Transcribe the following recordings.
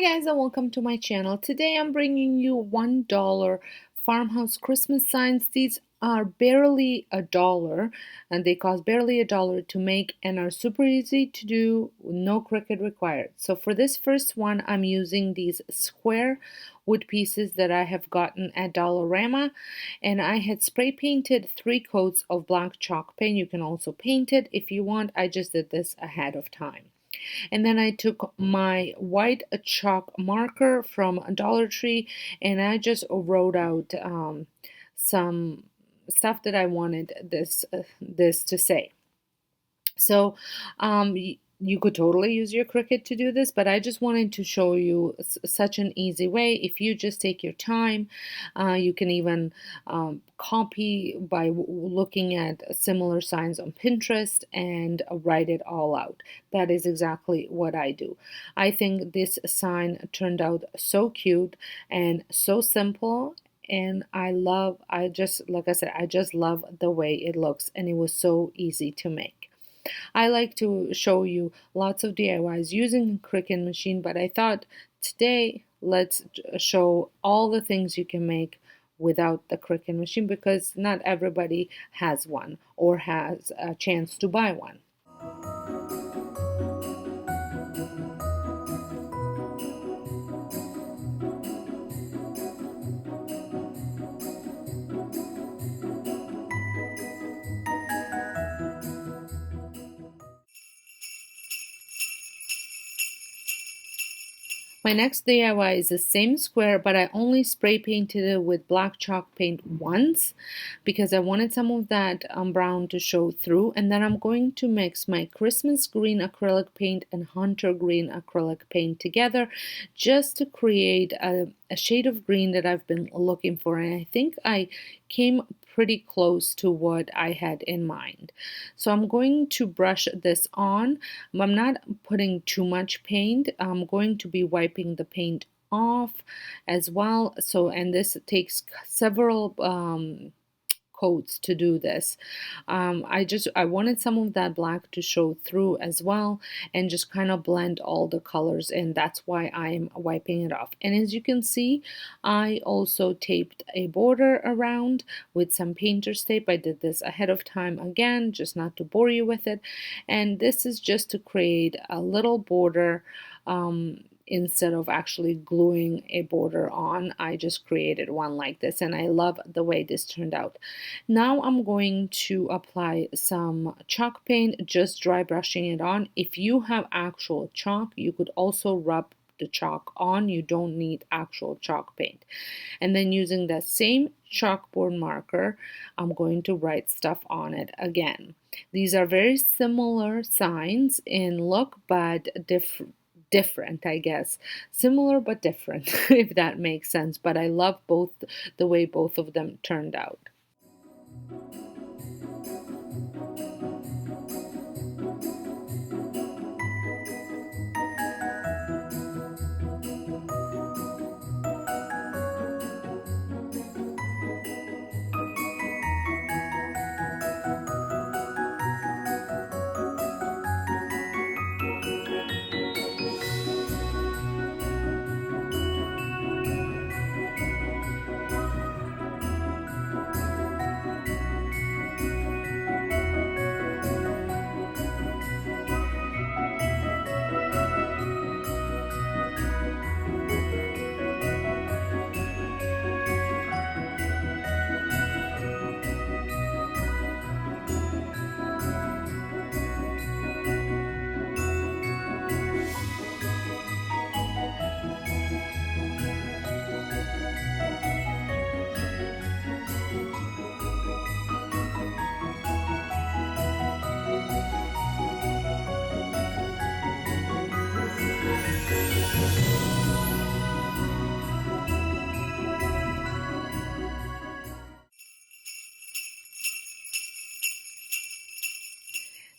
guys, and welcome to my channel. Today I'm bringing you $1 farmhouse Christmas signs. These are barely $1 and they cost barely $1 to make and are super easy to do, no Cricut required. So for this first one, I'm using these square wood pieces that I have gotten at Dollarama, and I had spray painted 3 coats of black chalk paint. You can also paint it if you want. I just did this ahead of time. And then I took my white chalk marker from Dollar Tree and I just wrote out some stuff that I wanted this to say. So you could totally use your Cricut to do this, but I just wanted to show you such an easy way. If you just take your time, you can even copy by looking at similar signs on Pinterest and write it all out. That is exactly what I do. I think this sign turned out so cute and so simple. And I just, like I said, I just love the way it looks, and it was so easy to make. I like to show you lots of DIYs using Cricut machine, but I thought today let's show all the things you can make without the Cricut machine, because not everybody has one or has a chance to buy one. My next DIY is the same square, but I only spray painted it with black chalk paint once because I wanted some of that brown to show through. And then I'm going to mix my Christmas green acrylic paint and hunter green acrylic paint together just to create a shade of green that I've been looking for. And I think I came pretty close to what I had in mind. So I'm going to brush this on. I'm not putting too much paint. I'm going to be wiping the paint off as well. So, and this takes several coats to do this. I wanted some of that black to show through as well and just kind of blend all the colors in. That's why I'm wiping it off. And as you can see, I also taped a border around with some painter's tape. I did this ahead of time again, just not to bore you with it. And this is just to create a little border. Instead of actually gluing a border on, I just created one like this, and I love the way this turned out. Now I'm going to apply some chalk paint, just dry brushing it on. If you have actual chalk, you could also rub the chalk on. You don't need actual chalk paint. And then using that same chalkboard marker, I'm going to write stuff on it again. These are very similar signs in look, but different, I guess. Similar but different, if that makes sense. But I love both the way both of them turned out.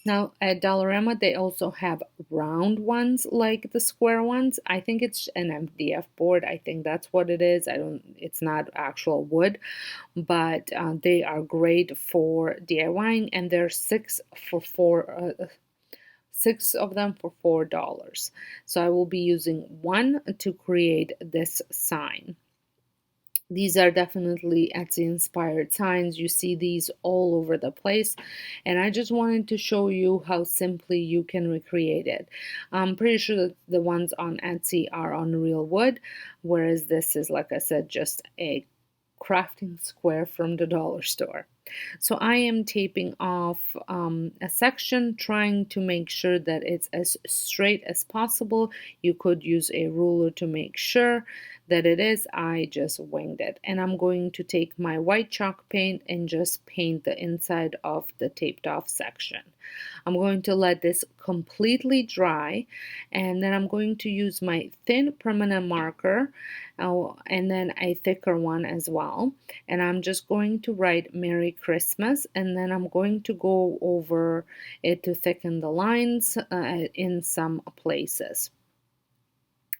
Now at Dollarama, they also have round ones like the square ones. I think it's an MDF board. I think that's what it is. It's not actual wood, but they are great for DIYing, and they're 6 for 6 of them for $4. So I will be using one to create this sign. These are definitely Etsy inspired signs. You see these all over the place, and I just wanted to show you how simply you can recreate it. I'm pretty sure that the ones on Etsy are on real wood, whereas this is, like I said, just a crafting square from the dollar store. So I am taping off a section, trying to make sure that it's as straight as possible. You could use a ruler to make sure that it is. I just winged it. And I'm going to take my white chalk paint and just paint the inside of the taped off section. I'm going to let this completely dry, and then I'm going to use my thin permanent marker and then a thicker one as well, and I'm just going to write Merry Christmas, and then I'm going to go over it to thicken the lines in some places.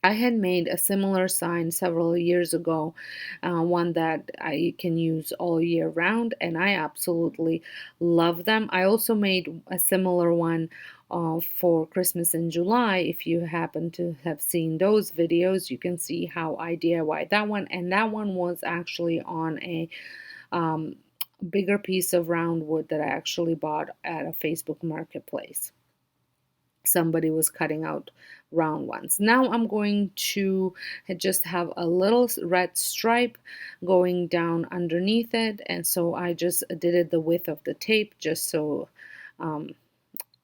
I had made a similar sign several years ago, one that I can use all year round, and I absolutely love them. I also made a similar one for Christmas in July. If you happen to have seen those videos, you can see how I DIYed that one, and that one was actually on a um, bigger piece of round wood that I actually bought at a Facebook marketplace. Somebody was cutting out round ones. Now I'm going to just have a little red stripe going down underneath it, and so I just did it the width of the tape just so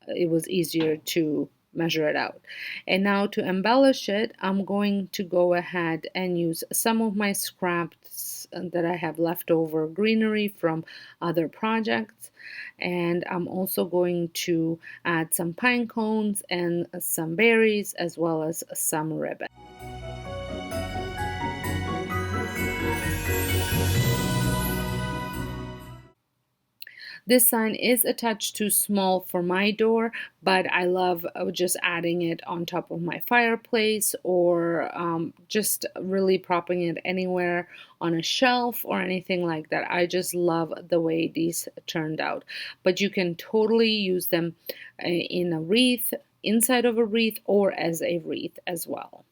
it was easier to measure it out. And now to embellish it, I'm going to go ahead and use some of my scraps that I have left over greenery from other projects, and I'm also going to add some pine cones and some berries as well as some ribbon. This sign is a touch too small for my door, but I love just adding it on top of my fireplace, or just really propping it anywhere on a shelf or anything like that. I just love the way these turned out. But you can totally use them in a wreath, inside of a wreath, or as a wreath as well.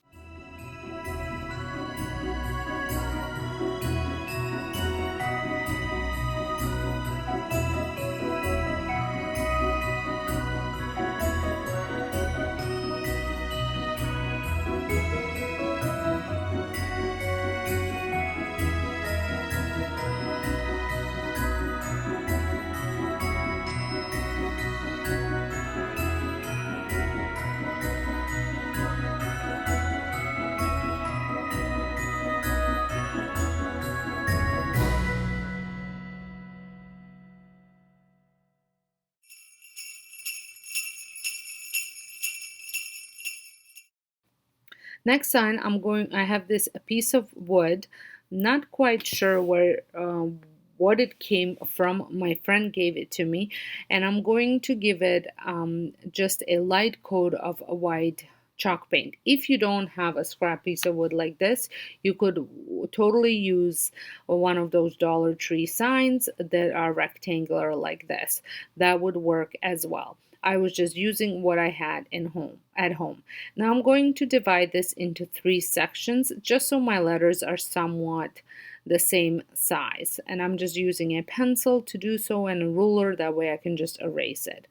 Next sign, I have this piece of wood, not quite sure where, what it came from. My friend gave it to me, and I'm going to give it just a light coat of a white chalk paint. If you don't have a scrap piece of wood like this, you could totally use one of those Dollar Tree signs that are rectangular like this. That would work as well. I was just using what I had at home. Now I'm going to divide this into 3 sections just so my letters are somewhat the same size. And I'm just using a pencil to do so and a ruler, that way I can just erase it.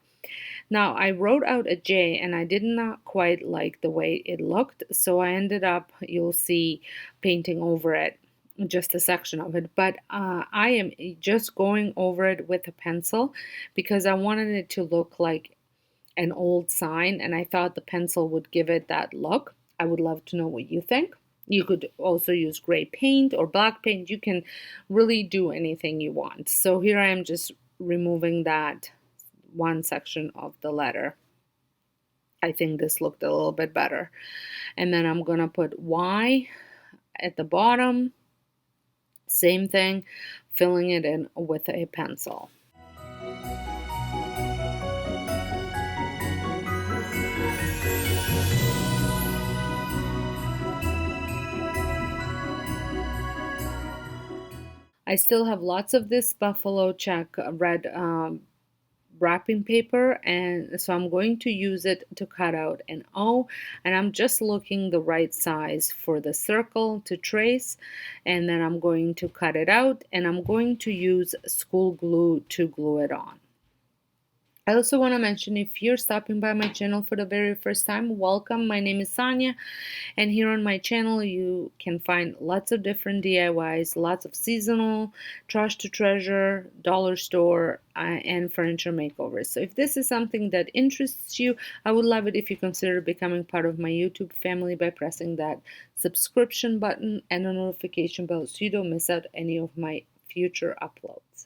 Now I wrote out a J and I did not quite like the way it looked, so I ended up, you'll see, painting over it, just a section of it, but I am just going over it with a pencil because I wanted it to look like an old sign, and I thought the pencil would give it that look. I would love to know what you think. You could also use gray paint or black paint. You can really do anything you want. So here I am just removing that one section of the letter. I think this looked a little bit better. And then I'm gonna put Y at the bottom. Same thing, filling it in with a pencil. I still have lots of this buffalo check red wrapping paper, and so I'm going to use it to cut out an O, and I'm just looking the right size for the circle to trace, and then I'm going to cut it out, and I'm going to use school glue to glue it on. I also want to mention, if you're stopping by my channel for the very first time, welcome. My name is Sonja, and here on my channel you can find lots of different DIYs, lots of seasonal, trash to treasure, dollar store, and furniture makeovers. So if this is something that interests you, I would love it if you consider becoming part of my YouTube family by pressing that subscription button and the notification bell so you don't miss out any of my future uploads.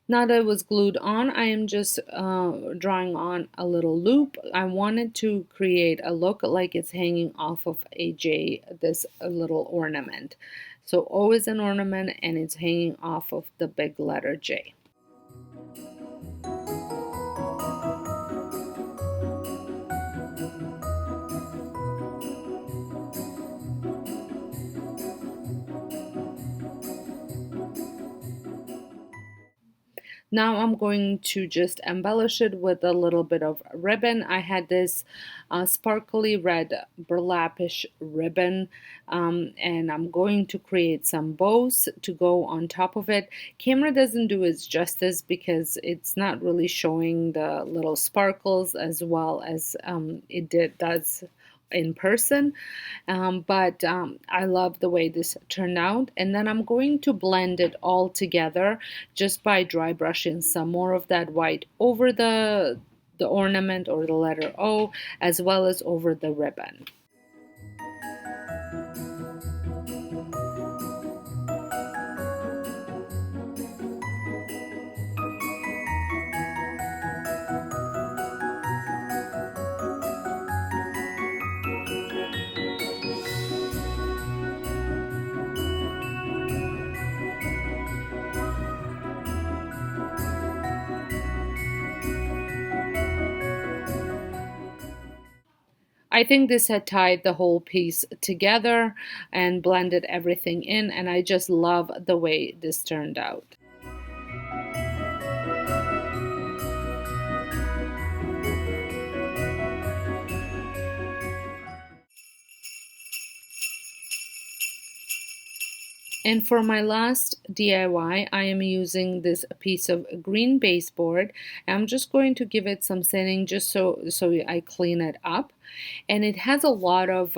Now that it was glued on, I am just drawing on a little loop. I wanted to create a look like it's hanging off of a J, this little ornament. So O is an ornament and it's hanging off of the big letter J. Now I'm going to just embellish it with a little bit of ribbon. I had this sparkly red burlapish ribbon, and I'm going to create some bows to go on top of it. Camera doesn't do its justice because it's not really showing the little sparkles as well as does in person, but I love the way this turned out. And then I'm going to blend it all together just by dry brushing some more of that white over the ornament or the letter O, as well as over the ribbon. I think this had tied the whole piece together and blended everything in, and I just love the way this turned out. And for my last DIY, I am using this piece of green baseboard. I'm just going to give it some sanding just so I clean it up. And it has a lot of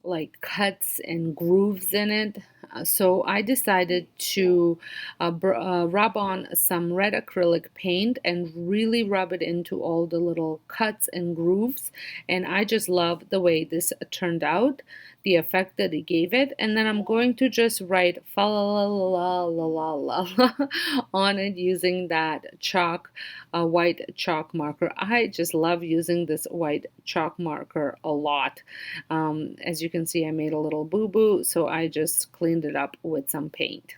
like cuts and grooves in it. So I decided to rub on some red acrylic paint and really rub it into all the little cuts and grooves. And I just love the way this turned out, the effect that it gave it. And then I'm going to just write fa la la la la la la on it using that chalk, white chalk marker. I just love using this white chalk marker a lot. As you can see, I made a little boo-boo, so I just cleaned it up with some paint.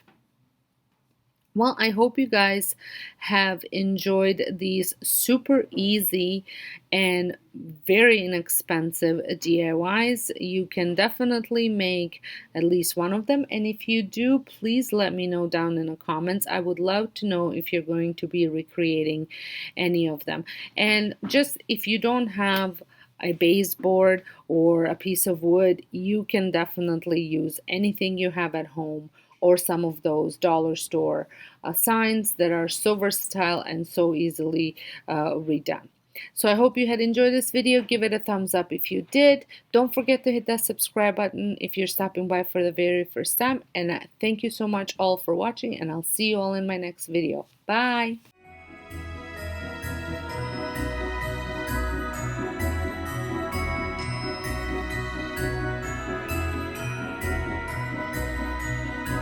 Well, I hope you guys have enjoyed these super easy and very inexpensive DIYs. You can definitely make at least one of them. And if you do, please let me know down in the comments. I would love to know if you're going to be recreating any of them. And just if you don't have a baseboard or a piece of wood, you can definitely use anything you have at home or some of those dollar store signs that are so versatile and so easily redone. So I hope you had enjoyed this video. Give it a thumbs up if you did. Don't forget to hit that subscribe button if you're stopping by for the very first time. And thank you so much all for watching, and I'll see you all in my next video. Bye!